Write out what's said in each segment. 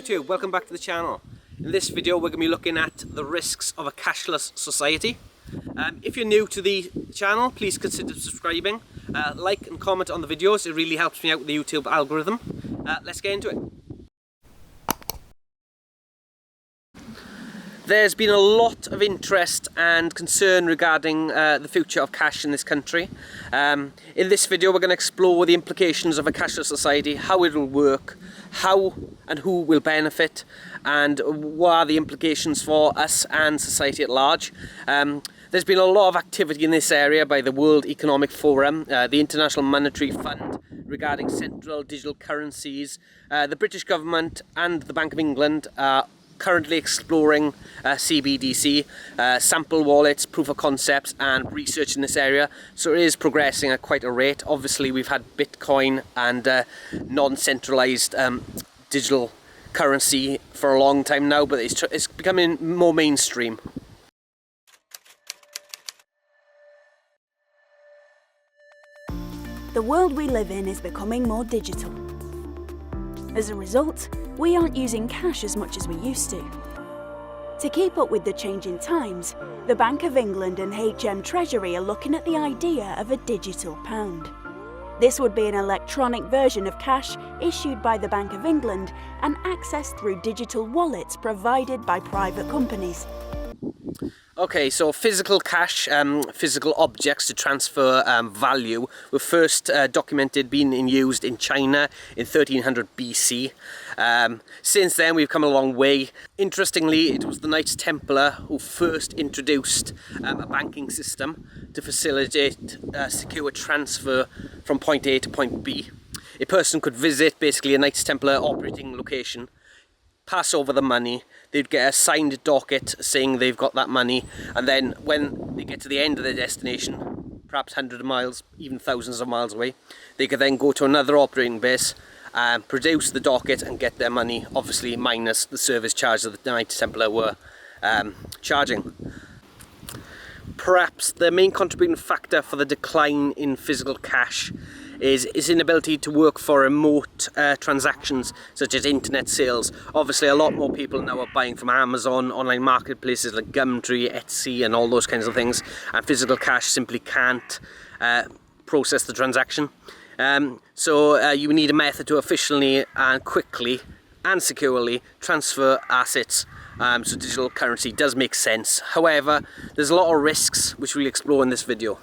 YouTube, welcome back to the channel. In this video we're going to be looking at the risks of a cashless society. If you're new to the channel, please consider subscribing, like and comment on the videos. It really helps me out with the YouTube algorithm. Let's get into it. There's been a lot of interest and concern regarding the future of cash in this country. In this video we're going to explore the implications of a cashless society, how it will work, how and who will benefit, and what are the implications for us and society at large. There's been a lot of activity in this area by the World Economic Forum, the International Monetary Fund regarding central digital currencies. The British government and the Bank of England are currently exploring CBDC, sample wallets, proof of concepts and research in this area, so it is progressing at quite a rate. Obviously we've had Bitcoin and non-centralized digital currency for a long time now, but it's becoming more mainstream. The world we live in is becoming more digital. As a result, we aren't using cash as much as we used to. To keep up with the changing times, the Bank of England and HM Treasury are looking at the idea of a digital pound. This would be an electronic version of cash issued by the Bank of England and accessed through digital wallets provided by private companies. Okay, so physical cash, physical objects to transfer value were first documented being used in China in 1300 BC. Since then we've come a long way. Interestingly, it was the Knights Templar who first introduced a banking system to facilitate secure transfer from point A to point B. A person could visit basically a Knights Templar operating location, pass over the money, they'd get a signed docket saying they've got that money, and then when they get to the end of their destination, perhaps hundreds of miles, even thousands of miles away, they could then go to another operating base and produce the docket and get their money, obviously minus the service charge that the Knights Templar were charging. Perhaps the main contributing factor for the decline in physical cash is its inability to work for remote transactions such as internet sales. Obviously a lot more people now are buying from Amazon, online marketplaces like Gumtree, Etsy and all those kinds of things, and physical cash simply can't process the transaction. So you need a method to efficiently and quickly and securely transfer assets. So digital currency does make sense. However, there's a lot of risks which we'll explore in this video.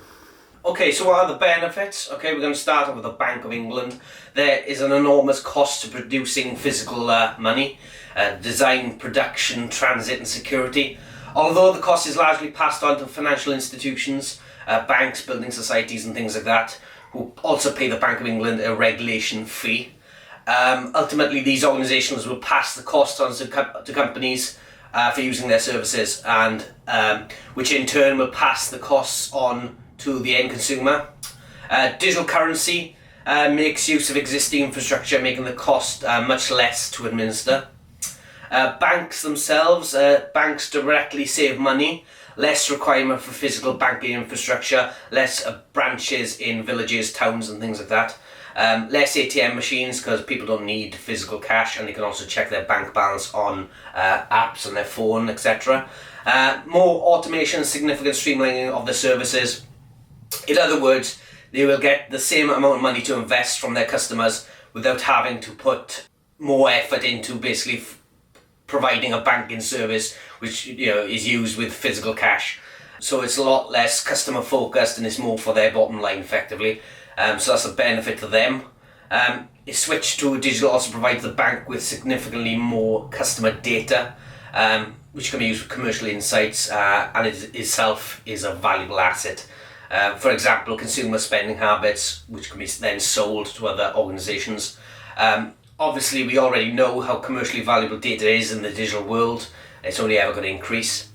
Okay, so what are the benefits? Okay, we're going to start off with the Bank of England. There is an enormous cost to producing physical money, design, production, transit and security. Although the cost is largely passed on to financial institutions, banks, building societies and things like that, who also pay the Bank of England a regulation fee. Ultimately these organisations will pass the cost on to companies for using their services, and which in turn will pass the costs on to the end consumer. Digital currency makes use of existing infrastructure, making the cost much less to administer. Banks themselves, banks directly save money, less requirement for physical banking infrastructure, less branches in villages, towns and things like that. Less ATM machines because people don't need physical cash, and they can also check their bank balance on apps on their phone, etc. More automation, significant streamlining of the services. In other words, they will get the same amount of money to invest from their customers without having to put more effort into basically providing a banking service which is used with physical cash. So it's a lot less customer focused and it's more for their bottom line effectively. So that's a benefit to them. A switch to digital also provides the bank with significantly more customer data, which can be used for commercial insights, and it itself is a valuable asset. For example, consumer spending habits, which can be then sold to other organisations. Obviously, we already know how commercially valuable data is in the digital world. It's only ever going to increase.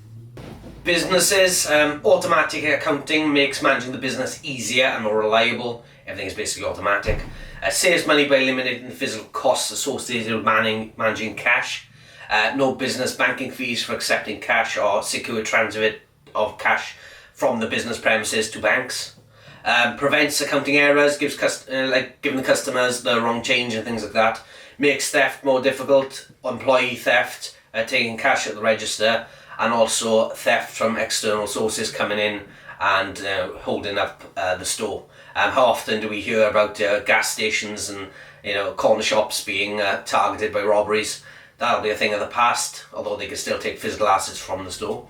Businesses, automatic accounting makes managing the business easier and more reliable. Everything is basically automatic. Saves money by eliminating the physical costs associated with managing cash. No business banking fees for accepting cash or secure transit of cash from the business premises to banks. Prevents accounting errors, giving the customers the wrong change and things like that. makes theft more difficult, employee theft, taking cash at the register, and also theft from external sources coming in and holding up the store. How often do we hear about gas stations and corner shops being targeted by robberies? That'll be a thing of the past, although they can still take physical assets from the store.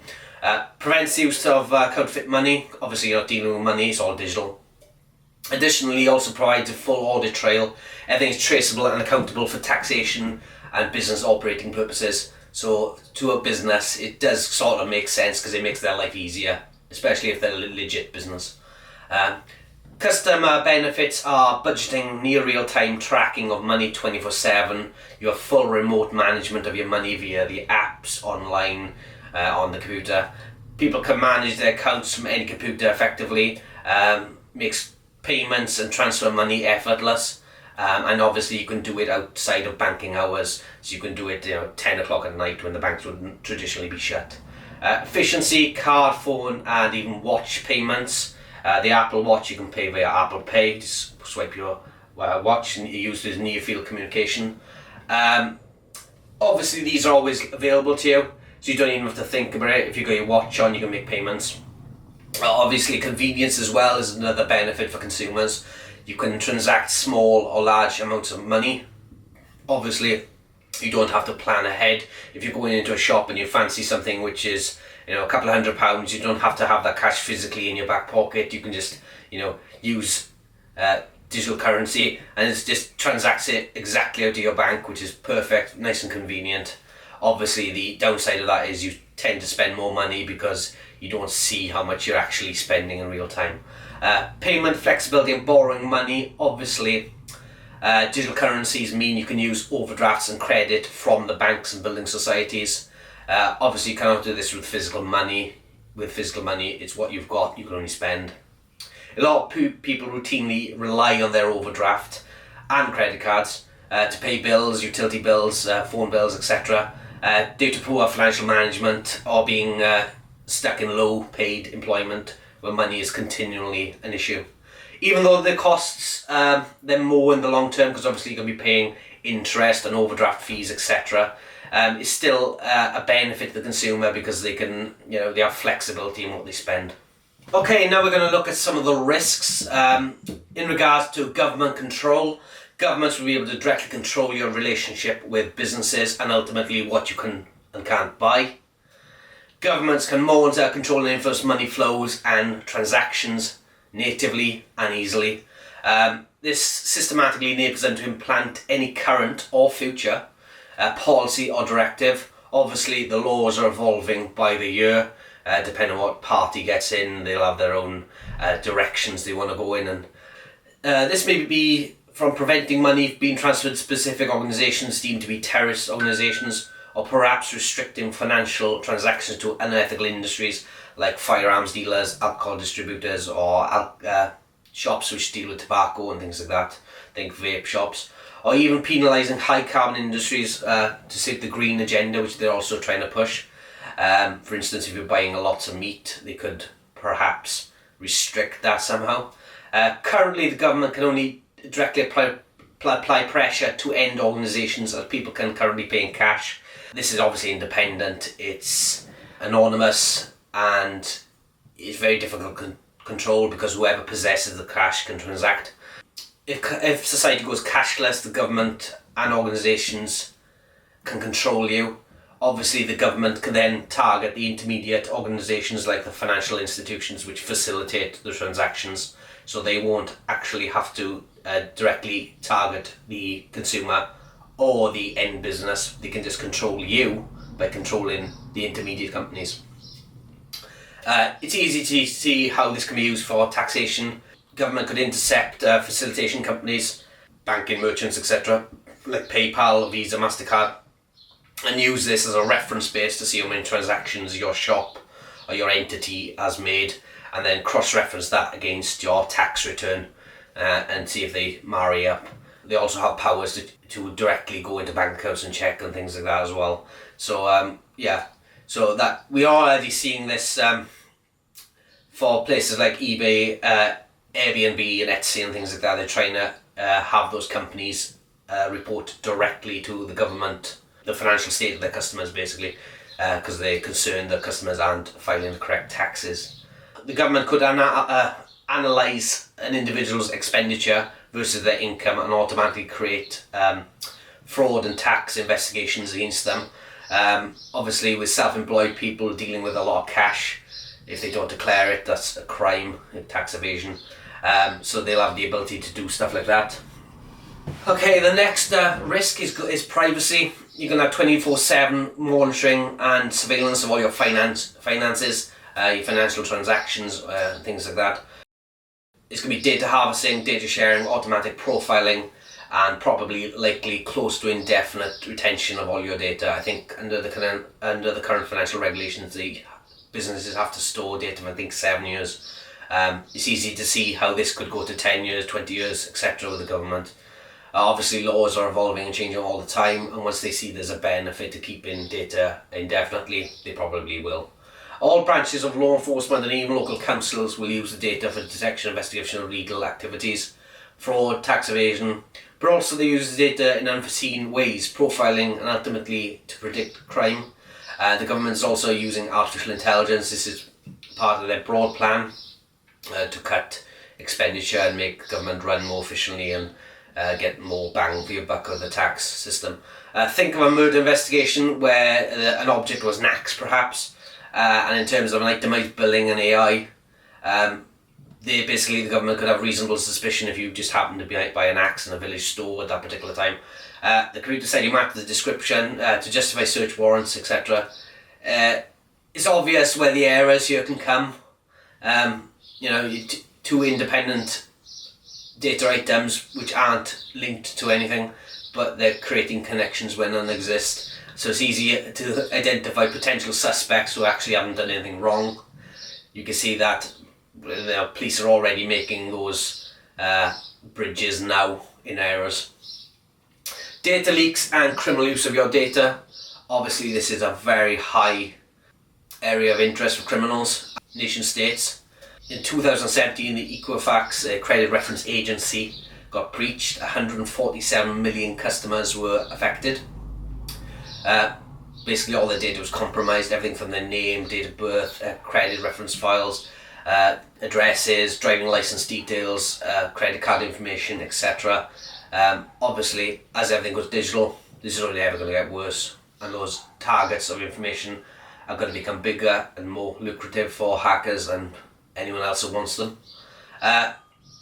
Prevents the use of counterfeit money. Obviously you're not dealing with money, it's all digital. Additionally, also provides a full audit trail. Everything is traceable and accountable for taxation and business operating purposes. So to a business, it does sort of make sense because it makes their life easier, especially if they're a legit business. Customer benefits are budgeting, near real-time tracking of money 24/7. You have full remote management of your money via the apps online on the computer. People can manage their accounts from any computer effectively. Makes payments and transfer money effortless. And obviously you can do it outside of banking hours, so you can do it 10 o'clock at night when the banks wouldn't traditionally be shut. Efficiency, card, phone and even watch payments. The Apple Watch you can pay via Apple Pay, just swipe your watch and you use this near field communication. Obviously these are always available to you, so you don't even have to think about it. If you've got your watch on, you can make payments. Obviously convenience as well is another benefit for consumers. You can transact small or large amounts of money. Obviously you don't have to plan ahead. If you're going into a shop and you fancy something which is a couple of £100, you don't have to have that cash physically in your back pocket. You can just use digital currency and it just transacts it exactly out of your bank, which is perfect, nice and convenient. Obviously the downside of that is you tend to spend more money because you don't see how much you're actually spending in real time. Payment flexibility and borrowing money. Obviously digital currencies mean you can use overdrafts and credit from the banks and building societies. Obviously you cannot do this with physical money. With physical money, it's what you've got, you can only spend. A lot of people routinely rely on their overdraft and credit cards to pay bills, utility bills, phone bills, etc. Due to poor financial management or being stuck in low paid employment where money is continually an issue. Even though the costs them more in the long term, because obviously you're going to be paying interest and overdraft fees, etc. It's still a benefit to the consumer because they can, they have flexibility in what they spend. Okay, now we're going to look at some of the risks in regards to government control. Governments will be able to directly control your relationship with businesses and ultimately what you can and can't buy. Governments can monitor, control and influence money flows and transactions natively and easily. This systematically enables them to implant any current or future policy or directive. Obviously the laws are evolving by the year, depending on what party gets in. They'll have their own directions they want to go in, and this may be from preventing money being transferred to specific organisations deemed to be terrorist organisations, or perhaps restricting financial transactions to unethical industries like firearms dealers, alcohol distributors, or shops which deal with tobacco and things like that. Think vape shops. Or even penalising high carbon industries to suit the green agenda, which they're also trying to push. For instance, if you're buying lots of meat, they could perhaps restrict that somehow. Currently, the government can only directly apply pressure to end organisations as people can currently pay in cash. This is obviously independent, it's anonymous, and it's very difficult to control because whoever possesses the cash can transact. If society goes cashless, the government and organisations can control you. Obviously the government can then target the intermediate organisations like the financial institutions which facilitate the transactions, so they won't actually have to directly target the consumer or the end business. They can just control you by controlling the intermediate companies. It's easy to see how this can be used for taxation. Government could intercept facilitation companies, banking merchants, etc. like PayPal, Visa, MasterCard, and use this as a reference base to see how many transactions your shop or your entity has made, and then cross-reference that against your tax return and see if they marry up. They also have powers to directly go into bank accounts and check and things like that as well. So so that we are already seeing this for places like eBay, Airbnb and Etsy and things like that. They're trying to have those companies report directly to the government the financial state of their customers, basically, because they're concerned that customers aren't filing the correct taxes. The government could analyse an individual's expenditure versus their income and automatically create fraud and tax investigations against them. Obviously, with self-employed people dealing with a lot of cash, if they don't declare it, that's a crime, tax evasion. So they'll have the ability to do stuff like that. Okay, the next risk is privacy. You're going to have 24/7 monitoring and surveillance of all your finances, your financial transactions, things like that. It's going to be data harvesting, data sharing, automatic profiling, and probably likely close to indefinite retention of all your data. I think under the current financial regulations, the businesses have to store data for, I think, 7 years. It's easy to see how this could go to 10 years, 20 years, etc. with the government. Obviously, laws are evolving and changing all the time, and once they see there's a benefit to keeping data indefinitely, they probably will. All branches of law enforcement and even local councils will use the data for detection and investigation of legal activities, fraud, tax evasion, but also they use the data in unforeseen ways, profiling and ultimately to predict crime. The government is also using artificial intelligence. This is part of their broad plan to cut expenditure and make government run more efficiently and get more bang for your buck of the tax system. Think of a murder investigation where an object was naxed, perhaps, and in terms of an itemised billing and AI, the government could have reasonable suspicion if you just happened to be by an axe in a village store at that particular time. The computer said you mapped the description to justify search warrants, etc. It's obvious where the errors here can come. Two independent data items which aren't linked to anything, but they're creating connections where none exist. So it's easy to identify potential suspects who actually haven't done anything wrong. You can see that police are already making those bridges now in errors. Data leaks and criminal use of your data. Obviously, this is a very high area of interest for criminals, nation states. In 2017, the Equifax Credit Reference Agency got breached. 147 million customers were affected. Basically, all their data was compromised. Everything from their name, date of birth, credit reference files, addresses, driving license details, credit card information, etc. Obviously, as everything goes digital, this is only ever going to get worse, and those targets of information are going to become bigger and more lucrative for hackers and anyone else who wants them.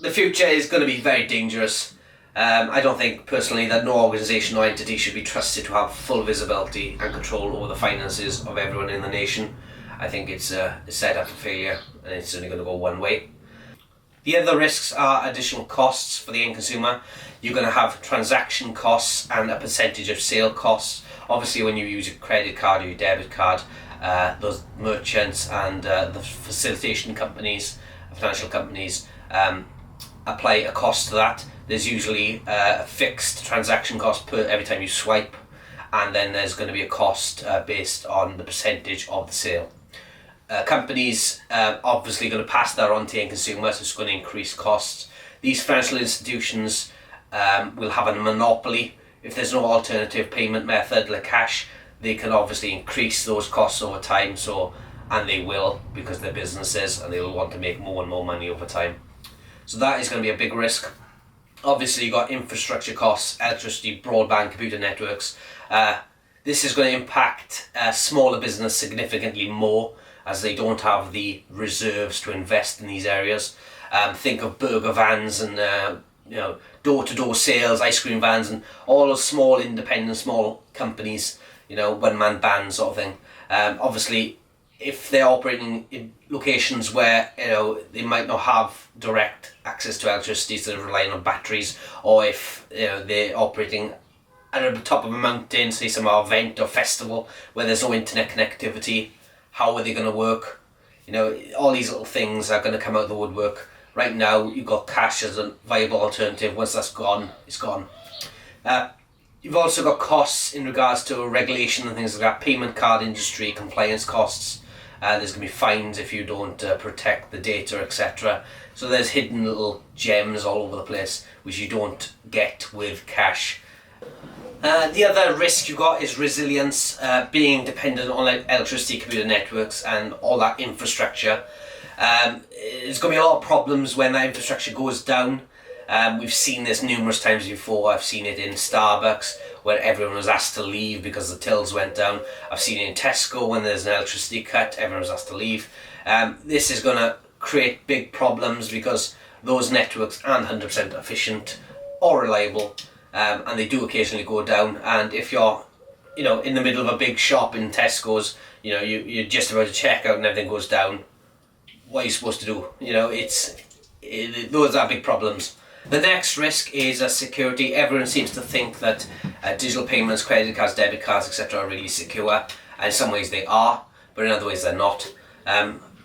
The future is going to be very dangerous. I don't think personally that no organisation or entity should be trusted to have full visibility and control over the finances of everyone in the nation. I think it's set up for failure, and it's only going to go one way. The other risks are additional costs for the end consumer. You're going to have transaction costs and a percentage of sale costs. Obviously, when you use your credit card or your debit card, those merchants and the facilitation companies, financial companies, apply a cost to that. There's usually a fixed transaction cost per every time you swipe, and then there's going to be a cost based on the percentage of the sale. Companies obviously going to pass that on to end consumers, so it's going to increase costs. These financial institutions will have a monopoly. If there's no alternative payment method like cash, they can obviously increase those costs over time, and they will, because they're businesses and they will want to make more and more money over time. So that is going to be a big risk. Obviously, you've got infrastructure costs, electricity, broadband, computer networks. This is going to impact smaller business significantly more, as they don't have the reserves to invest in these areas. Think of burger vans and door-to-door sales, ice cream vans, and all those small independent, small companies, one-man band sort of thing. Obviously, if they're operating in locations where they might not have direct access to electricity, so they're relying on batteries, or if they're operating at the top of a mountain, say some event or festival where there's no internet connectivity, how are they going to work? All these little things are going to come out of the woodwork. Right now, you've got cash as a viable alternative. Once that's gone, it's gone. You've also got costs in regards to regulation and things like that, payment card industry, compliance costs. There's going to be fines if you don't protect the data, etc. So there's hidden little gems all over the place which you don't get with cash. The other risk you got is resilience, being dependent on electricity, computer networks and all that infrastructure. There's going to be a lot of problems when that infrastructure goes down. We've seen this numerous times before. I've seen it in Starbucks where everyone was asked to leave because the tills went down. I've seen it in Tesco when there's an electricity cut, everyone was asked to leave. This is going to create big problems because those networks aren't 100% efficient or reliable, and they do occasionally go down. And if you're, in the middle of a big shop in Tesco's, you're just about to check out and everything goes down, what are you supposed to do? Those are big problems. The next risk is security. Everyone seems to think that digital payments, credit cards, debit cards, etc. are really secure, and in some ways they are, but in other ways they're not.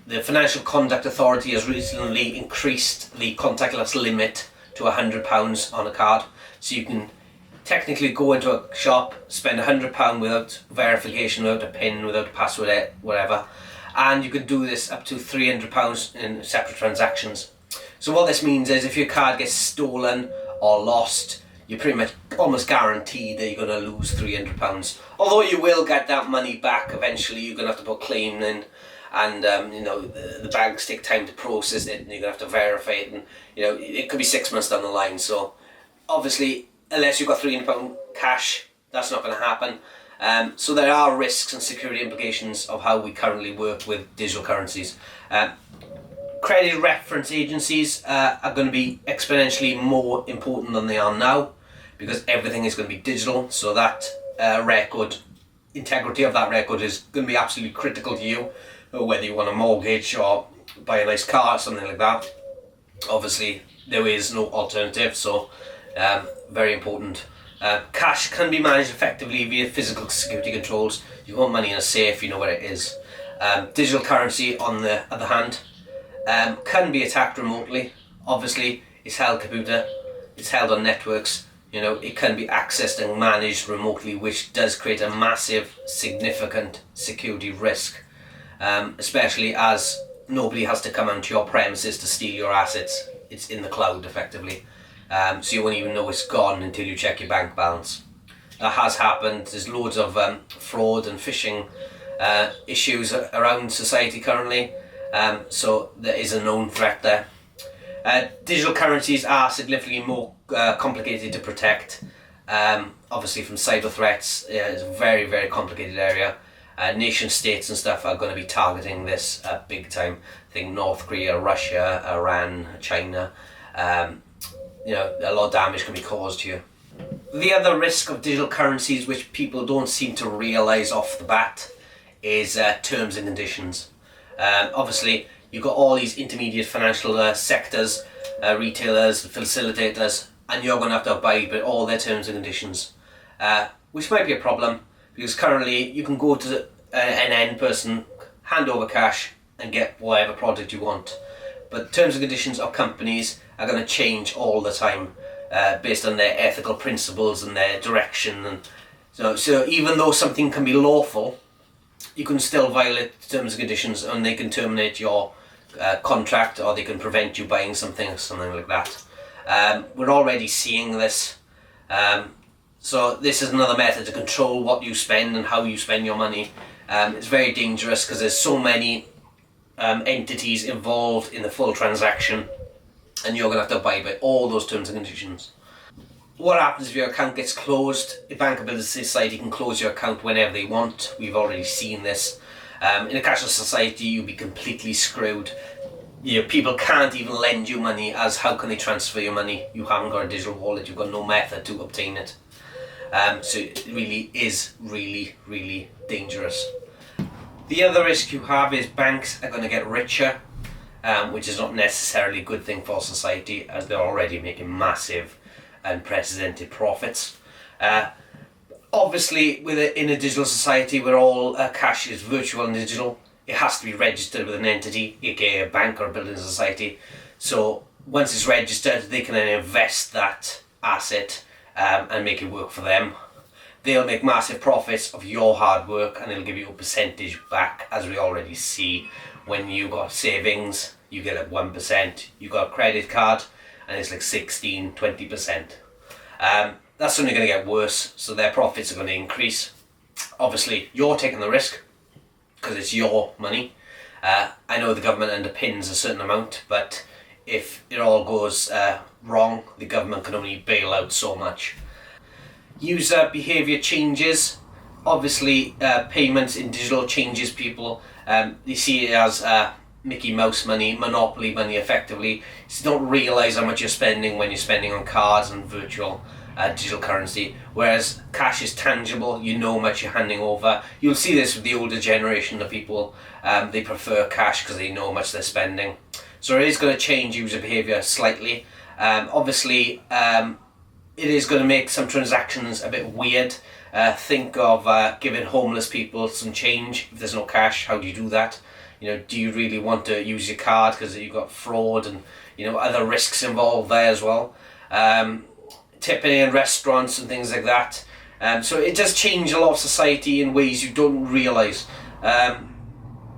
The Financial Conduct Authority has recently increased the contactless limit to £100 on a card, so you can technically go into a shop, spend £100 without verification, without a PIN, without a password, whatever, and you can do this up to £300 in separate transactions. So what this means is if your card gets stolen or lost, you're pretty much almost guaranteed that you're going to lose £300. Although you will get that money back eventually, you're going to have to put claim in, and the banks take time to process it, and you're going to have to verify it, and it could be 6 months down the line. So obviously, unless you've got £300 cash, that's not going to happen. So there are risks and security implications of how we currently work with digital currencies. Credit reference agencies are going to be exponentially more important than they are now, because everything is going to be digital. So that integrity of that record is going to be absolutely critical to you, whether you want a mortgage or buy a nice car or something like that. Obviously there is no alternative, so very important. Cash can be managed effectively via physical security controls. You want money in a safe, you know where it is. Digital currency, on the other hand, can be attacked remotely. Obviously it's held computer, it's held on networks, it can be accessed and managed remotely, which does create a massive, significant security risk, especially as nobody has to come onto your premises to steal your assets. It's in the cloud effectively, so you won't even know it's gone until you check your bank balance. That has happened. There's loads of fraud and phishing issues around society currently. So there is a known threat there. Digital currencies are significantly more complicated to protect, obviously from cyber threats. It's a very, very complicated area. Nation states and stuff are going to be targeting this big time. I think North Korea, Russia, Iran, China, a lot of damage can be caused here. The other risk of digital currencies, which people don't seem to realise off the bat, is terms and conditions. Obviously you've got all these intermediate financial sectors, retailers, facilitators, and you're going to have to abide by all their terms and conditions, which might be a problem, because currently you can go to an end person, hand over cash and get whatever product you want, but terms and conditions of companies are going to change all the time, based on their ethical principles and their direction. And so even though something can be lawful, you can still violate terms and conditions, and they can terminate your contract, or they can prevent you buying something or something like that. We're already seeing this. So this is another method to control what you spend and how you spend your money. It's very dangerous because there's so many entities involved in the full transaction, and you're going to have to abide by all those terms and conditions. What happens if your account gets closed? A bank or business society can close your account whenever they want. We've already seen this. In a cashless society, you'll be completely screwed. People can't even lend you money, as how can they transfer your money? You haven't got a digital wallet, you've got no method to obtain it. So it really is really, really dangerous. The other risk you have is banks are going to get richer, which is not necessarily a good thing for society, as they're already making massive unprecedented profits. Obviously, in a digital society where all cash is virtual and digital, it has to be registered with an entity, aka a bank or a building society. So once it's registered, they can then invest that asset and make it work for them. They'll make massive profits of your hard work, and they'll give you a percentage back, as we already see. When you got savings, you get like 1%. You got a credit card, and it's like 16-20%. that's only going to get worse, so their profits are going to increase. Obviously, you're taking the risk because it's your money. I know the government underpins a certain amount, but if it all goes wrong, the government can only bail out so much. User behaviour changes. Obviously, payments in digital changes people. They see it as Mickey Mouse money, monopoly money effectively. So you don't realise how much you're spending when you're spending on cards and virtual digital currency, whereas cash is tangible. You know how much you're handing over. You'll see this with the older generation of people. They prefer cash because they know how much they're spending. So it is going to change user behaviour slightly. Obviously, it is going to make some transactions a bit weird. Think of giving homeless people some change if there's no cash. How do you do that? You know, do you really want to use your card because you've got fraud and, you know, other risks involved there as well. Tipping in restaurants and things like that. So it does change a lot of society in ways you don't realise.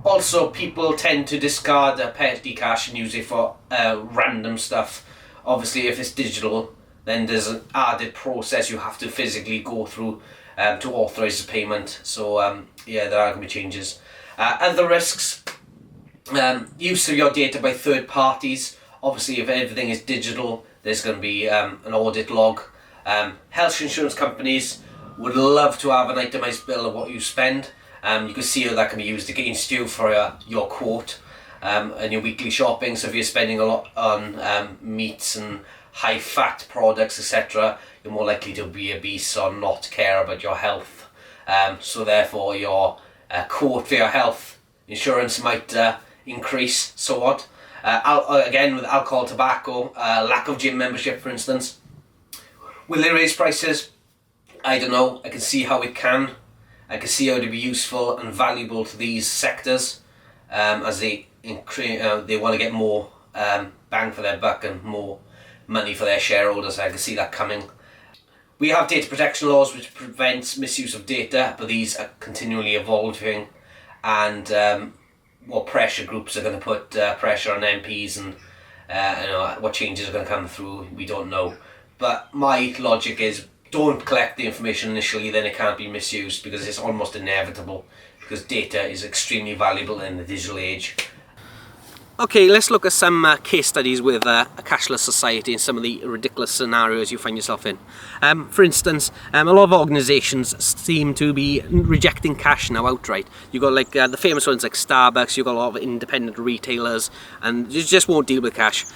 Also, people tend to discard their petty cash and use it for random stuff. Obviously, if it's digital, then there's an added process you have to physically go through to authorise the payment. So yeah, there are going to be changes. Other risks, use of your data by third parties. Obviously, if everything is digital, there's going to be an audit log. Health insurance companies would love to have an itemised bill of what you spend. You can see how that can be used against you for your quote and your weekly shopping. So if you're spending a lot on meats and high fat products, etc., you're more likely to be obese or not care about your health. So therefore your quote for your health insurance might increase somewhat. Again, with alcohol, tobacco, lack of gym membership, for instance. Will they raise prices? I don't know. I can see how it can. I can see how to be useful and valuable to these sectors as they want to get more bang for their buck and more money for their shareholders. I can see that coming. We have data protection laws which prevents misuse of data, but these are continually evolving, and what pressure groups are going to put pressure on MPs and you know, what changes are going to come through, we don't know. But my logic is, don't collect the information initially, then it can't be misused, because it's almost inevitable, because data is extremely valuable in the digital age. Okay, let's look at some case studies with a cashless society and some of the ridiculous scenarios you find yourself in. For instance, a lot of organisations seem to be rejecting cash now outright. You've got like the famous ones like Starbucks, you've got a lot of independent retailers, and you just won't deal with cash.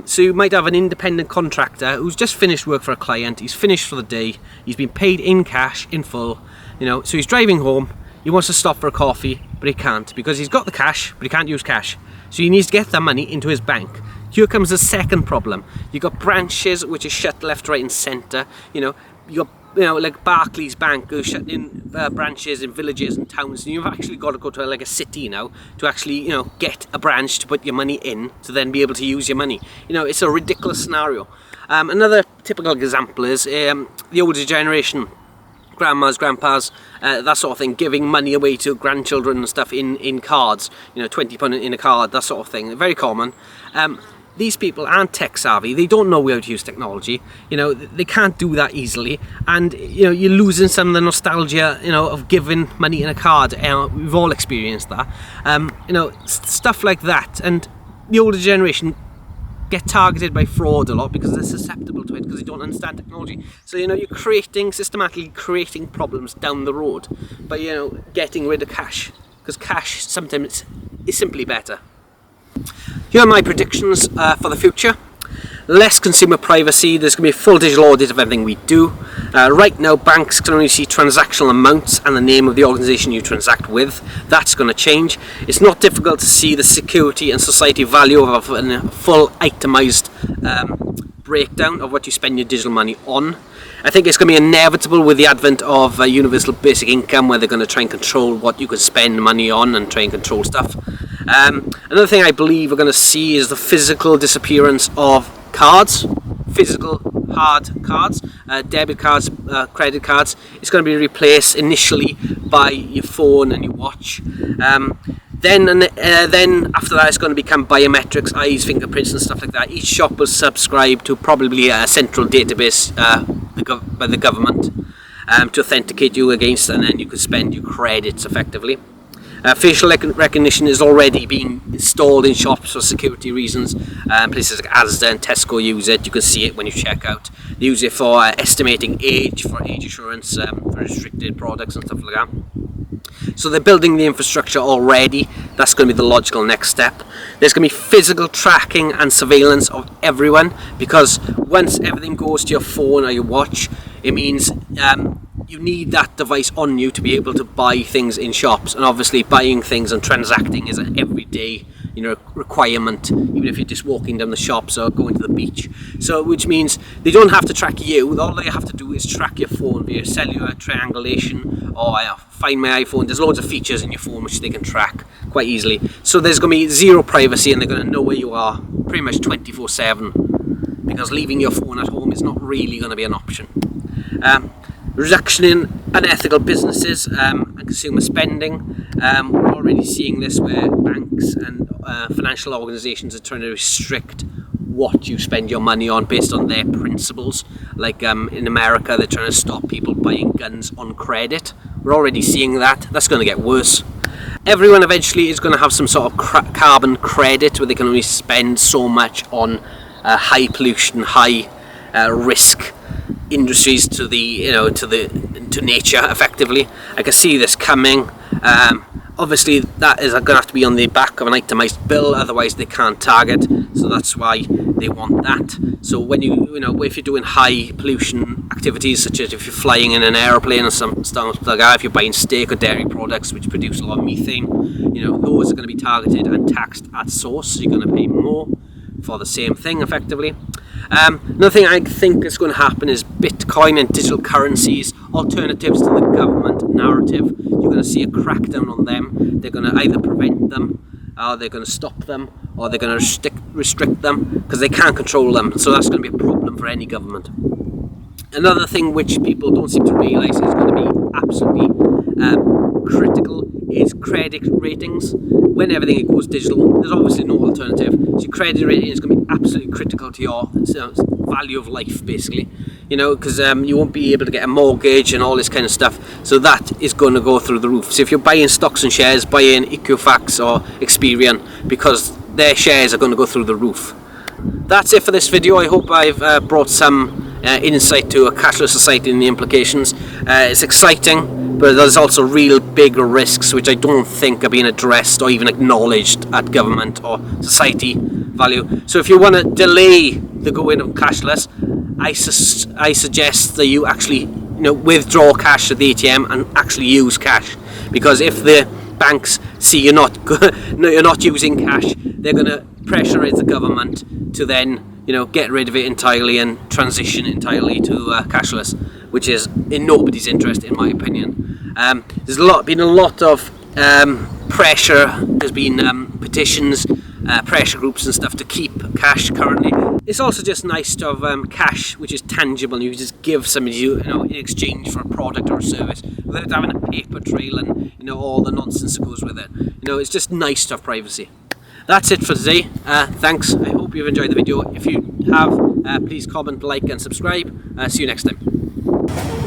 So you might have an independent contractor who's just finished work for a client, he's finished for the day, he's been paid in cash, in full, you know, so he's driving home, he wants to stop for a coffee, but he can't, because he's got the cash, but he can't use cash. So he needs to get that money into his bank. Here comes the second problem. You've got branches which are shut left, right and centre. You got like Barclays Bank who's shut in branches in villages and towns, and you've actually got to go to like a city now to actually get a branch to put your money in to then be able to use your money. It's a ridiculous scenario. Another typical example is the older generation, grandmas, grandpas, that sort of thing, giving money away to grandchildren and stuff in cards, £20 in a card, that sort of thing, very common. These people aren't tech savvy, they don't know how to use technology, they can't do that easily, and you're losing some of the nostalgia, of giving money in a card. We've all experienced that, stuff like that. And the older generation get targeted by fraud a lot because they're susceptible to it, because they don't understand technology. So you're systematically creating problems down the road by getting rid of cash, because cash sometimes is simply better. Here are my predictions for the future. Less consumer privacy. There's going to be a full digital audit of everything we do. Right now, banks can only see transactional amounts and the name of the organisation you transact with. That's going to change. It's not difficult to see the security and society value of a full itemised breakdown of what you spend your digital money on. I think it's going to be inevitable with the advent of universal basic income, where they're going to try and control what you can spend money on and try and control stuff. Another thing I believe we're going to see is the physical disappearance of cards, physical hard cards, debit cards, credit cards. It's going to be replaced initially by your phone and your watch. Then after that, it's going to become biometrics, eyes, fingerprints and stuff like that. Each shop will subscribe to probably a central database by the government to authenticate you against, and then you can spend your credits effectively. Facial recognition is already being installed in shops for security reasons. Places like Asda and Tesco use it. You can see it when you check out. They use it for estimating age, for age assurance, for restricted products and stuff like that. So they're building the infrastructure already. That's going to be the logical next step. There's going to be physical tracking and surveillance of everyone, because once everything goes to your phone or your watch, it means you need that device on you to be able to buy things in shops. And obviously buying things and transacting is an everyday requirement, even if you're just walking down the shops or going to the beach. So which means they don't have to track you. All they have to do is track your phone via cellular triangulation or Find My iPhone. There's loads of features in your phone which they can track quite easily. So there's going to be zero privacy, and they're going to know where you are pretty much 24/7, because leaving your phone at home is not really going to be an option. Reduction in unethical businesses and consumer spending. We're already seeing this where banks and financial organisations are trying to restrict what you spend your money on based on their principles. Like in America, they're trying to stop people buying guns on credit. We're already seeing that. That's going to get worse. Everyone eventually is going to have some sort of carbon credit where they can only spend so much on high pollution, high risk industries to nature effectively. I can see this coming. Obviously that is going to have to be on the back of an itemised bill, otherwise they can't target, so that's why they want that. So when if you're doing high pollution activities, such as if you're flying in an aeroplane or some stuff like that, if you're buying steak or dairy products which produce a lot of methane, those are going to be targeted and taxed at source, so you're going to pay more for the same thing effectively. Another thing I think is going to happen is Bitcoin and digital currencies, alternatives to the government narrative. You're going to see a crackdown on them. They're going to either prevent them, or they're going to stop them, or they're going to restrict them, because they can't control them. So that's going to be a problem for any government. Another thing which people don't seem to realise is going to be absolutely critical is credit ratings. When everything goes digital, there's obviously no alternative. So your credit rating is going to be absolutely critical to your value of life, basically. Because you won't be able to get a mortgage and all this kind of stuff. So that is going to go through the roof. So if you're buying stocks and shares, buy in Equifax or Experian, because their shares are going to go through the roof. That's it for this video. I hope I've brought some insight to a cashless society and the implications. It's exciting, but there's also real big risks which I don't think are being addressed or even acknowledged at government or society value. So if you want to delay the going of cashless, I suggest that you actually withdraw cash at the ATM and actually use cash, because if the banks see you're not using cash, they're going to pressurize the government to then get rid of it entirely and transition entirely to cashless, which is in nobody's interest, in my opinion. There's been a lot of pressure. There's been petitions, pressure groups and stuff to keep cash currently. It's also just nice to have cash which is tangible, and you can just give somebody in exchange for a product or a service without having a paper trail and all the nonsense that goes with it. It's just nice to have privacy. That's it for today. Thanks. I hope you've enjoyed the video. If you have, please comment, like and subscribe. See you next time.